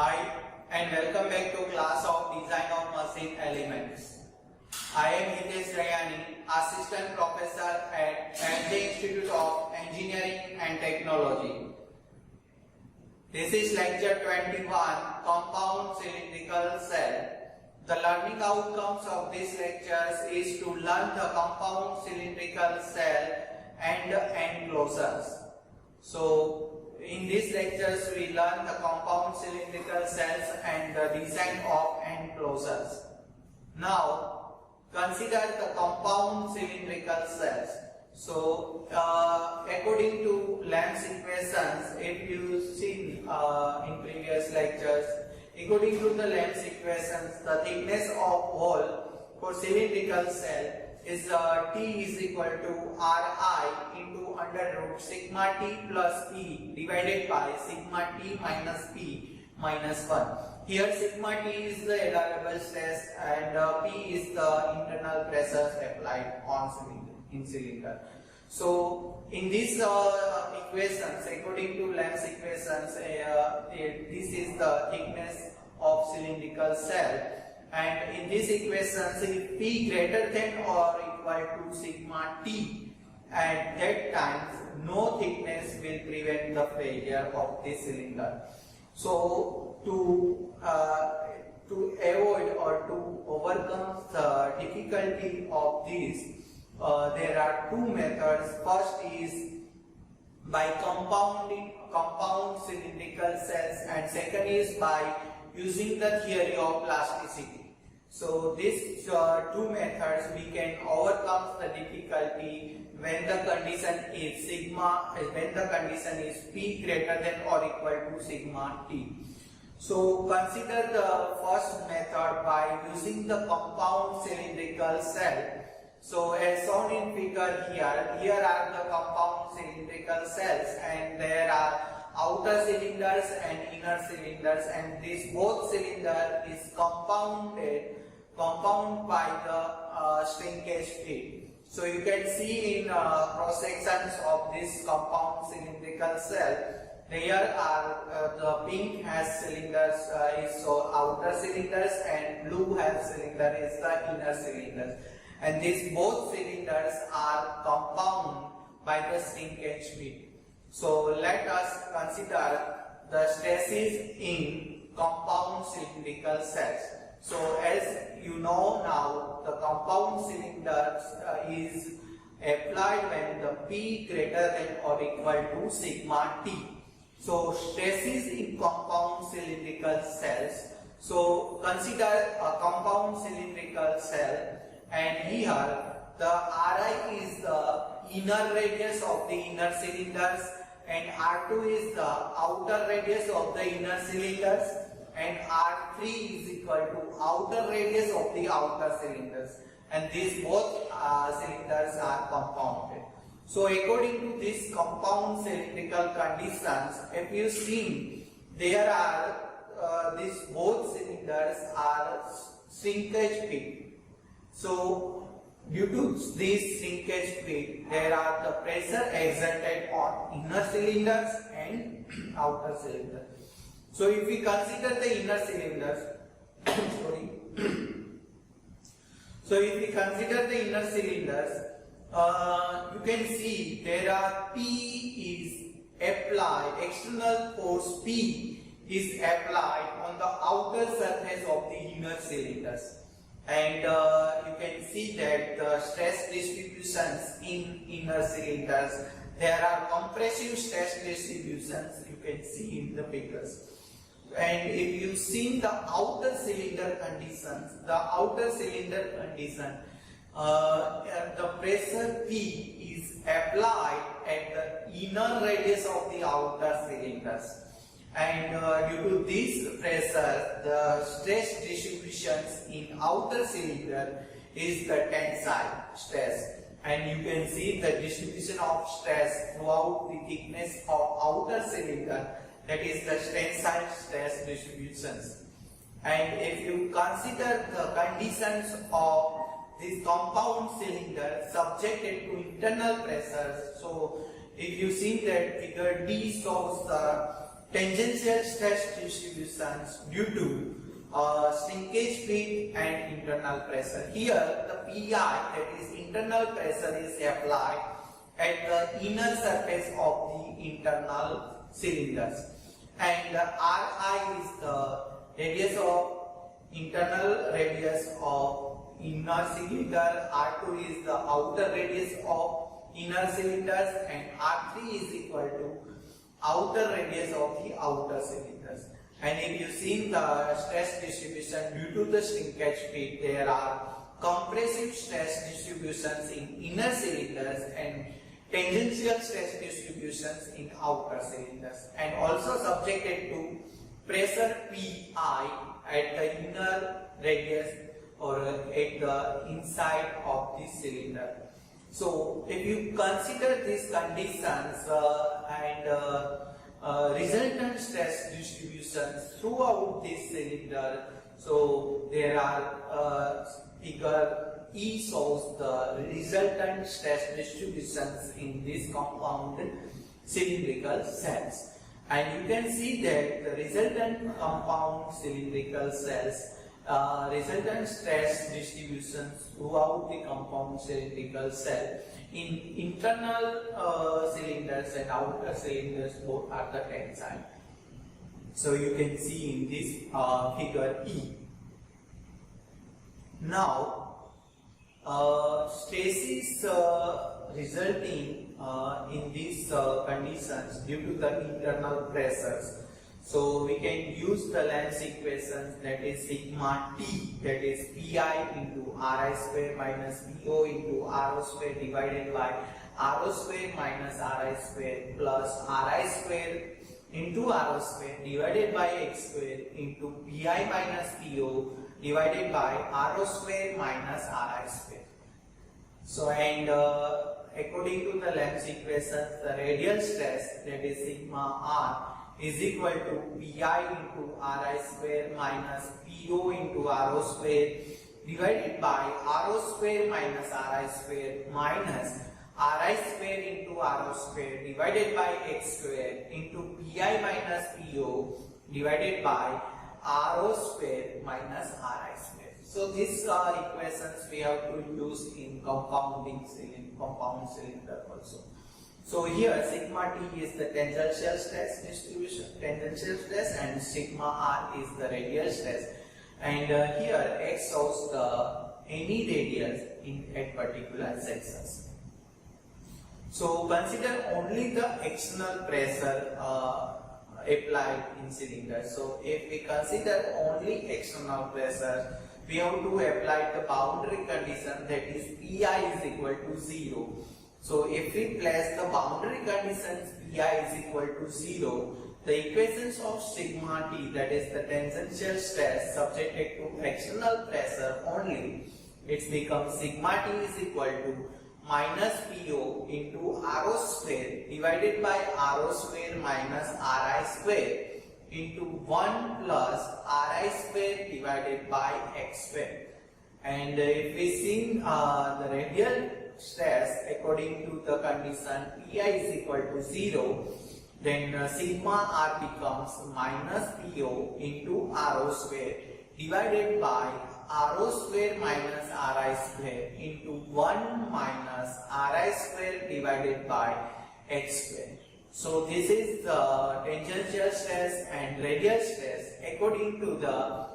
Hi and welcome back to class of Design of Machine Elements. I am Hitesh Raiyani, Assistant Professor at the Institute of Engineering and Technology. This is lecture 21, Compound Cylindrical Cell. The learning outcomes of these lectures is to learn the compound cylindrical cell and enclosures. So, in these lectures we learn the compound cylindrical cells and the design of enclosures. Now, consider the compound cylindrical cells. So, according to Lamb's equations, if you see in previous lectures, according to the Lamb's equations, the thickness of hole for cylindrical cell is T is equal to Ri into under root sigma T plus P divided by sigma T minus P minus 1. Here sigma T is the allowable stress and P is the internal pressure applied on cylinder. So in these equations, according to Lamb's equations, this is the thickness of cylindrical cell. And in these equations, if P greater than or equal to sigma T, at that time no thickness will prevent the failure of this cylinder. So to avoid or to overcome the difficulty of this, there are two methods. First is by compound cylindrical cells, and second is by using the theory of plasticity. So these two methods we can overcome the difficulty when the condition is P greater than or equal to sigma T. So consider the first method by using the compound cylindrical cell. So as shown in figure here are the compound cylindrical cells, and there are outer cylinders and inner cylinders, and this both cylinder is compounded by the shrinkage plate. So you can see in cross sections of this compound cylindrical cell, there are the pink has cylinders is outer cylinders, and blue has cylinder is the inner cylinders, and these both cylinders are compound by the shrinkage plate. So let us consider the stresses in compound cylindrical cells. So as you know now, the compound cylinders is applied when the P greater than or equal to sigma T. So stresses in compound cylindrical cells. So consider a compound cylindrical cell, and here the Ri is the inner radius of the inner cylinders, and R2 is the outer radius of the inner cylinders, and R3 is equal to outer radius of the outer cylinders, and these both cylinders are compounded. So according to these compound cylindrical conditions, if you see, there are these both cylinders are shrinkage plate. So due to this shrinkage plate, there are the pressure exerted on inner cylinders and outer cylinders. So if we consider the inner cylinders, you can see there are P is applied, external force P is applied on the outer surface of the inner cylinders, and you can see that the stress distributions in inner cylinders, there are compressive stress distributions, you can see in the figures. And if you see the outer cylinder conditions, the pressure P is applied at the inner radius of the outer cylinders, and due to this pressure, the stress distributions in outer cylinder is the tensile stress, and you can see the distribution of stress throughout the thickness of outer cylinder, that is the tensile stress distributions. And if you consider the conditions of this compound cylinder subjected to internal pressures, so if you see that figure D shows the tangential stress distributions due to shrinkage fluid and internal pressure. Here the PI, that is internal pressure, is applied at the inner surface of the internal cylinders, and Ri is the radius of internal radius of inner cylinder, R2 is the outer radius of inner cylinders, and R3 is equal to outer radius of the outer cylinders. And if you see the stress distribution due to the shrinkage fluid, there are compressive stress distributions in inner cylinders and tangential stress distributions in outer cylinders, and also subjected to pressure Pi at the inner radius or at the inside of the cylinder. So if you consider these conditions and resultant stress distributions throughout this cylinder, so there are figure E shows the resultant stress distributions in this compound cylindrical cells, and you can see that the resultant compound cylindrical cells resultant stress distributions throughout the compound cylindrical cell in internal cylinders and outer cylinders both are the tensile. So you can see in this figure E. Now stresses resulting in these conditions due to the internal pressures. So we can use the Lenz's equations, that is sigma T, that is Pi into Ri square minus Po into Rho square divided by Rho square minus Ri square plus Ri square into Rho square divided by X square into Pi minus Po divided by Rho square minus Ri square. So and according to the Lenz's equations, the radial stress, that is sigma R, is equal to Pi into Ri square minus Po into Rho square divided by Rho square minus Ri square minus Ri square into Rho square divided by X square into Pi minus Po divided by Rho square minus Ri square. So these equations we have to use in compound cylinder also. So here sigma T is the tangential stress distribution, tangential stress, and sigma R is the radial stress, and here X shows the any radius at particular sections. So consider only the external pressure applied in cylinder. So if we consider only external pressure, we have to apply the boundary condition, that is Pi is equal to 0. So if we place the boundary conditions Pi is equal to 0, the equations of sigma T, that is the tangential stress subjected to external pressure only, it becomes sigma T is equal to minus Po into Rho square divided by Rho square minus Ri square into 1 plus Ri square divided by X square. And if we see the radial stress according to the condition Pi is equal to 0, then sigma R becomes minus Po into Rho square divided by Rho square minus Ri square into 1 minus Ri square divided by X square. So this is the tangential stress and radial stress according to the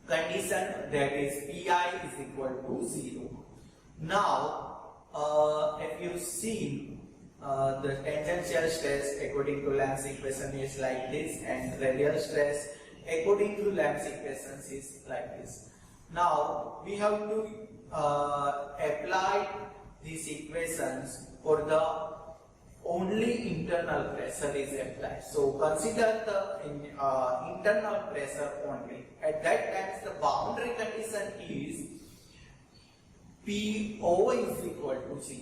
condition, that is Pi is equal to 0. Now if you see the tangential stress according to Lenz's equation is like this, and radial stress according to Lenz's equations is like this. Now we have to apply these equations for the only internal pressure is applied. So consider the internal pressure only. At that time the boundary condition is Po is equal to 0.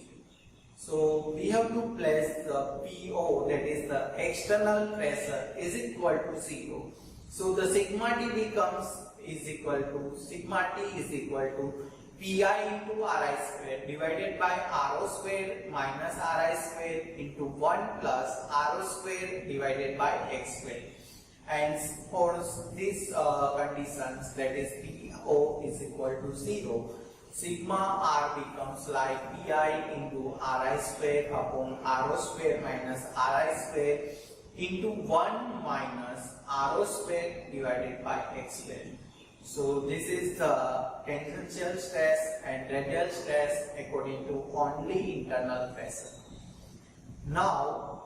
So we have to place the Po, that is the external pressure, is equal to 0. So the sigma T becomes is equal to sigma T is equal to Pi into Ri square divided by rho square minus ri square into 1 plus rho square divided by x square. And for these conditions, that is PO is equal to 0, sigma r becomes like pi into ri square upon rho square minus ri square into 1 minus rho square divided by x square. So this is the tangential stress and radial stress according to only internal pressure. Now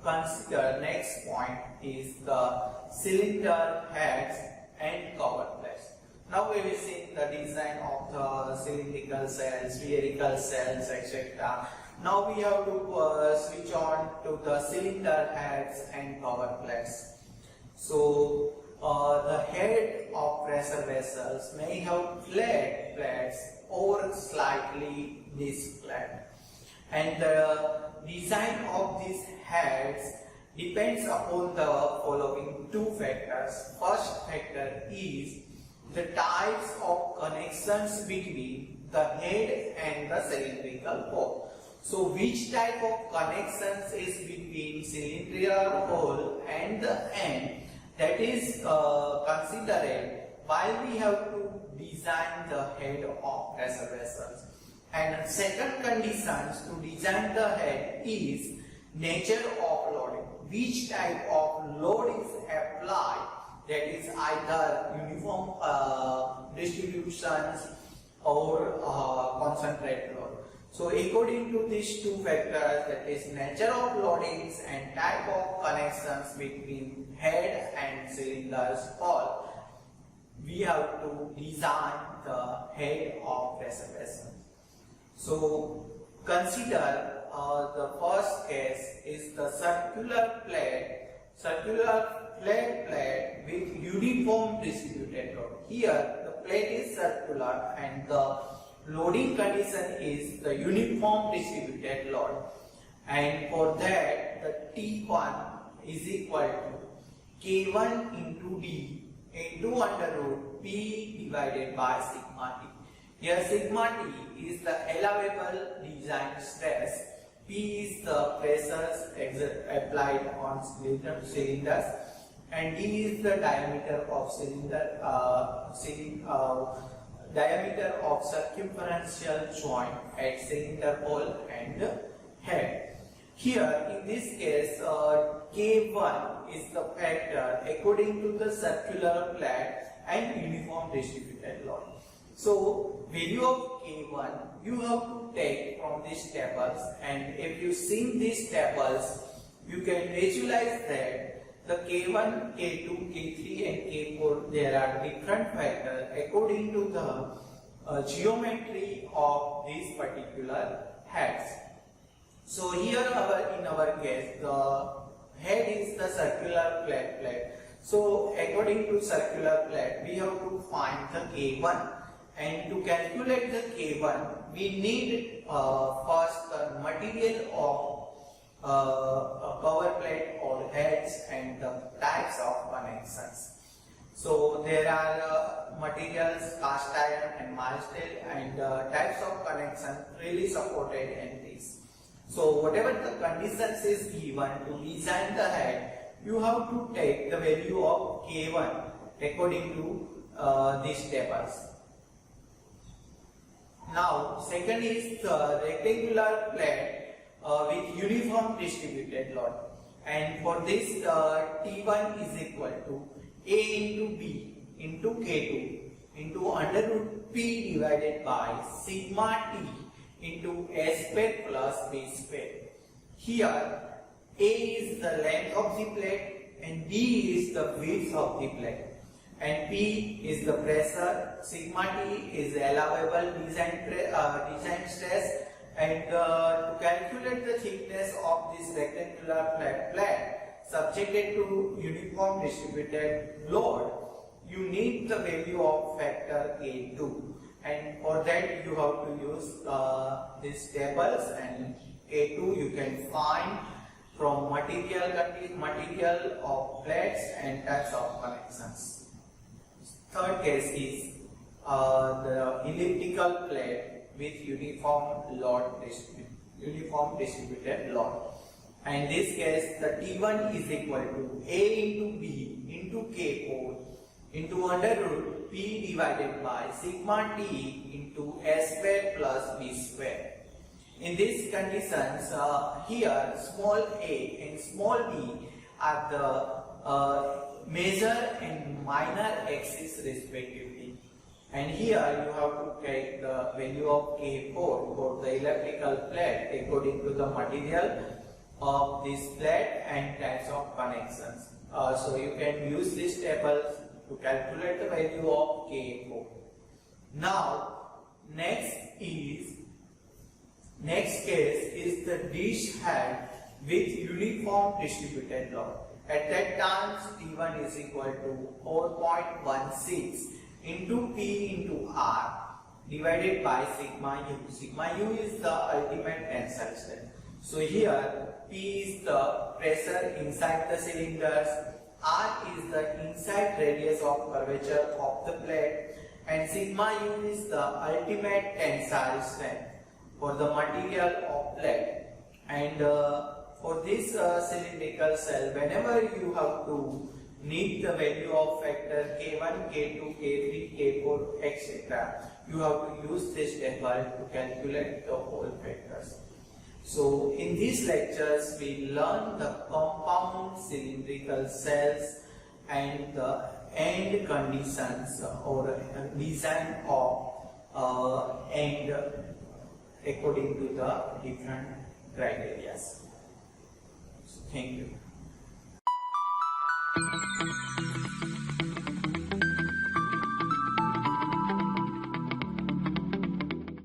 consider next point is the cylinder heads and cover plates. Now we will see the design of the cylindrical cells, spherical cells, etc. Now we have to switch on to the cylinder heads and cover plates. So the head of pressure vessels may have flat plates or slightly disc plate, and the design of these heads depends upon the following two factors. First factor is the types of connections between the head and the cylindrical hole. So which type of connections is between cylindrical hole and the end, that is considered while we have to design the head of pressure vessels. And second conditions to design the head is nature of loading. Which type of load is applied, that is either uniform distributions or concentrate load. So according to these two factors, that is nature of loadings and type of connections between head and cylinders hole, we have to design the head of pressure vessel. So consider the first case is the circular plate with uniform distributed load. Here the plate is circular and the loading condition is the uniform distributed load, and for that the T1 is equal to K1 into D into under root P divided by sigma T. Here sigma T is the allowable design stress, P is the pressures applied on cylinders, and D is the diameter of diameter of circumferential joint at cylinder hole and head. Here in this case K1 is the factor according to the circular plate and uniform distributed load. So value of K1 you have to take from these tables, and if you see these tables you can visualize that the K1, K2, K3 and K4, there are different factors according to the geometry of these particular heads. So here in our case the head is the circular plate. So according to circular plate we have to find the K1, and to calculate the K1 we need first the material of cover plate or heads and the types of connections. So there are materials cast iron and mild steel, and types of connection really supported in this. So whatever the conditions is given to design the head, you have to take the value of K1 according to these tables. Now second is the rectangular plate with uniform distributed load, and for this T1 is equal to A into B into K2 into under root P divided by sigma T into A square plus B square. Here A is the length of the plate and D is the width of the plate, and P is the pressure, sigma T is allowable design stress, and to calculate the thickness of this rectangular plate subjected to uniform distributed load, you need the value of factor K2, and for that you have to use these tables, and K2 you can find from material of plates and types of connections. Third case is the elliptical plate with uniform distributed load. And in this case, the T1 is equal to A into B into K4 into under root P divided by sigma T into S square plus B square. In these conditions, here small a and small b are the major and minor axis respectively. And here you have to take the value of K4 for the elliptical plate according to the material of this plate and types of connections. So you can use this table to calculate the value of K4. Now, next case is the dish head with uniform distributed load. At that time, T1 is equal to 4.16 into P into R divided by sigma U. Sigma U is the ultimate tensile strength. So here P is the pressure inside the cylinders, R is the inside radius of curvature of the plate, and sigma U is the ultimate tensile strength for the material of plate. And for this cylindrical cell, whenever you have to need the value of factor K1, K2, K3, K4, etc., you have to use this table to calculate the whole factors. So in these lectures, we learn the compound cylindrical cells and the end conditions or design of end according to the different criteria. So, thank you.